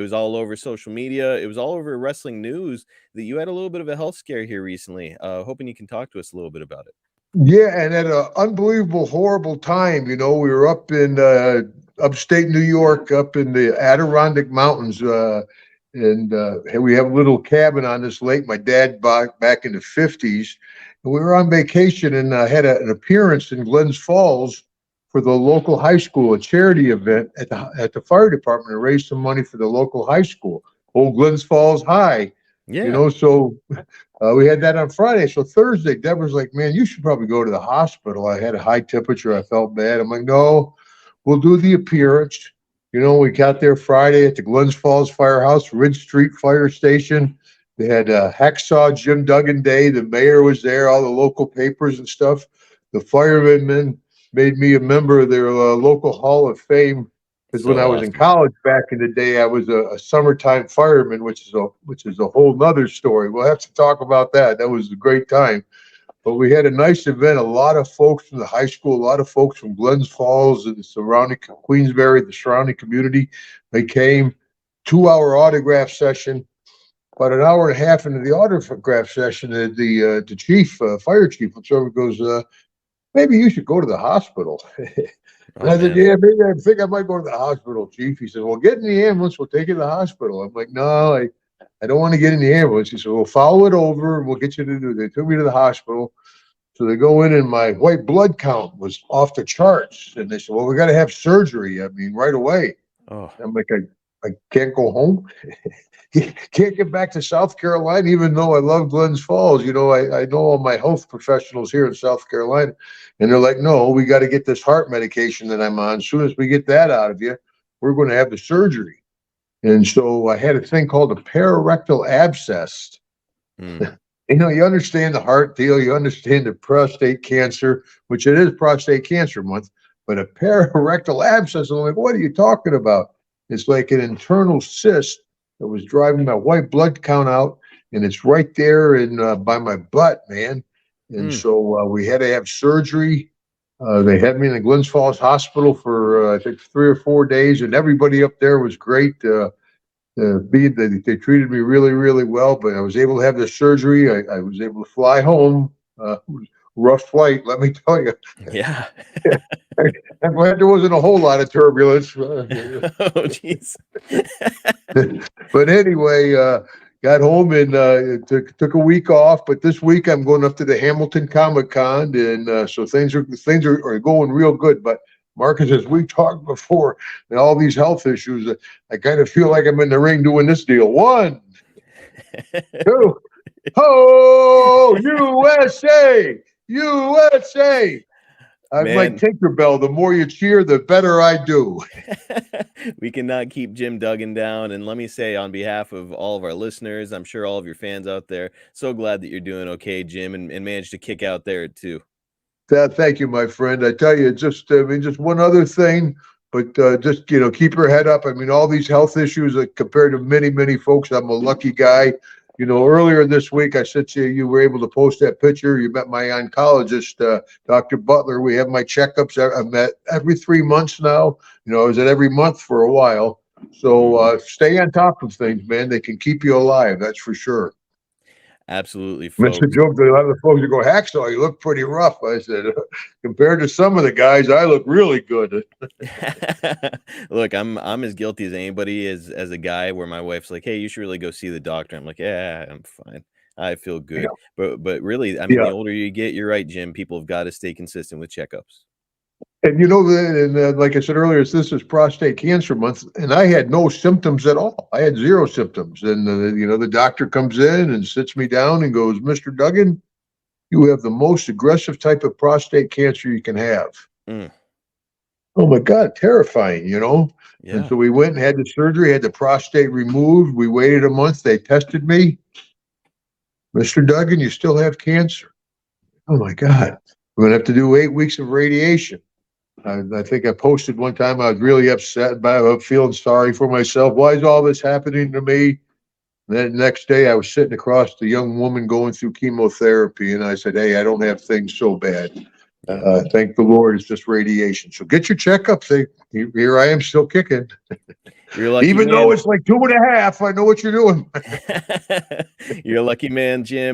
It was all over social media. It was all over wrestling news that you had a little bit of a health scare here recently. Hoping you can talk to us a little bit about it. Yeah, and at an unbelievable, horrible time. We were up in upstate New York, up in the Adirondack Mountains, and we have a little cabin on this lake. My dad bought back in the 50s, and we were on vacation and had an appearance in Glens Falls for the local high school, a charity event at the fire department to raise some money for the local high school, Old Glens Falls High. Yeah. So we had that on Friday. So Thursday, Deborah's like, man, you should probably go to the hospital. I had a high temperature. I felt bad. I'm like, no, we'll do the appearance. We got there Friday at the Glens Falls Firehouse, Ridge Street Fire Station. They had Hacksaw Jim Duggan Day. The mayor was there, all the local papers and stuff. The firemen made me a member of their local Hall of Fame. Because when So I was in awesome. college back in the day, I was a summertime fireman, which is a whole nother story. We'll have to talk about that. That was a great time. But we had a nice event. A lot of folks from the high school, a lot of folks from Glens Falls and the surrounding Queensbury, the surrounding community. They came. 2-hour autograph session. About an hour and a half into the autograph session, the chief, fire chief, whichever goes, maybe you should go to the hospital. And Oh I said, man. yeah, maybe I think I might go to the hospital, Chief. He said, well, get in the ambulance. We'll take you to the hospital. I'm like, no, I don't want to get in the ambulance. He said, well, follow it over and we'll get you to do. They took me to the hospital. So they go in and my white blood count was off the charts. And they said, well, we got to have surgery. I mean, right away. Oh, I'm like, I can't go home. Can't get back to South Carolina, even though I love Glens Falls. I know all my health professionals here in South Carolina, and they're like, no, we got to get this heart medication that I'm on. As soon as we get that out of you, we're going to have the surgery. And so I had a thing called a pararectal abscess. mm. You understand the heart deal, you understand the prostate cancer, which it is prostate cancer month, but a pararectal abscess, I'm like, what are you talking about? It's like an internal cyst that was driving my white blood count out, and it's right there in by my butt, man. And Mm. so we had to have surgery. They had me in the Glens Falls Hospital for I think 3 or 4 days, and everybody up there was great. They treated me really, really well. But I was able to have the surgery. I was able to fly home. Rough flight, let me tell you. Yeah. I'm glad there wasn't a whole lot of turbulence. Oh jeez. But anyway, got home and took a week off. But this week I'm going up to the Hamilton Comic Con, and so things are going real good. But Marcus, as we talked before, and all these health issues, I kind of feel like I'm in the ring doing this deal. 1, 2, ho, USA, USA. I'm like Man, Tinkerbell. The more you cheer, the better I do. we cannot keep Jim Duggan down. And let me say, on behalf of all of our listeners, I'm sure all of your fans out there, so glad that you're doing okay, Jim, and managed to kick out there too. Thank you, my friend. I tell you, just one other thing, but just keep your head up. I mean, all these health issues compared to many, many folks, I'm a lucky guy. Earlier this week, I said to you, you were able to post that picture. You met my oncologist, Dr. Butler. We have my checkups. I'm at every 3 months now. I was at every month for a while. So stay on top of things, man. They can keep you alive. That's for sure. Absolutely, Mr. folks. Joke, a lot of the folks that go, Hacksaw, you look pretty rough. I said, compared to some of the guys, I look really good. Look, I'm as guilty as anybody as a guy where my wife's like, hey, you should really go see the doctor. I'm like, yeah, I'm fine. I feel good. Yeah. But really, I mean, Yeah. the older you get, you're right, Jim. People have got to stay consistent with checkups. And like I said earlier, this is prostate cancer month, and I had no symptoms at all. I had 0 symptoms. And the doctor comes in and sits me down and goes, Mr. Duggan, you have the most aggressive type of prostate cancer you can have. Mm. Oh my God, terrifying, Yeah. And so we went and had the surgery, had the prostate removed. We waited a month. They tested me. Mr. Duggan, you still have cancer. Oh my God. We're going to have to do 8 weeks of radiation. I think I posted one time, I was really upset about feeling sorry for myself. Why is all this happening to me? And then the next day I was sitting across the young woman going through chemotherapy, and I said, hey, I don't have things so bad. Yeah. Thank the Lord, it's just radiation. So get your checkups. Here I am still kicking. You're a lucky Even though man. it's like 2.5, I know what you're doing. You're a lucky man, Jim.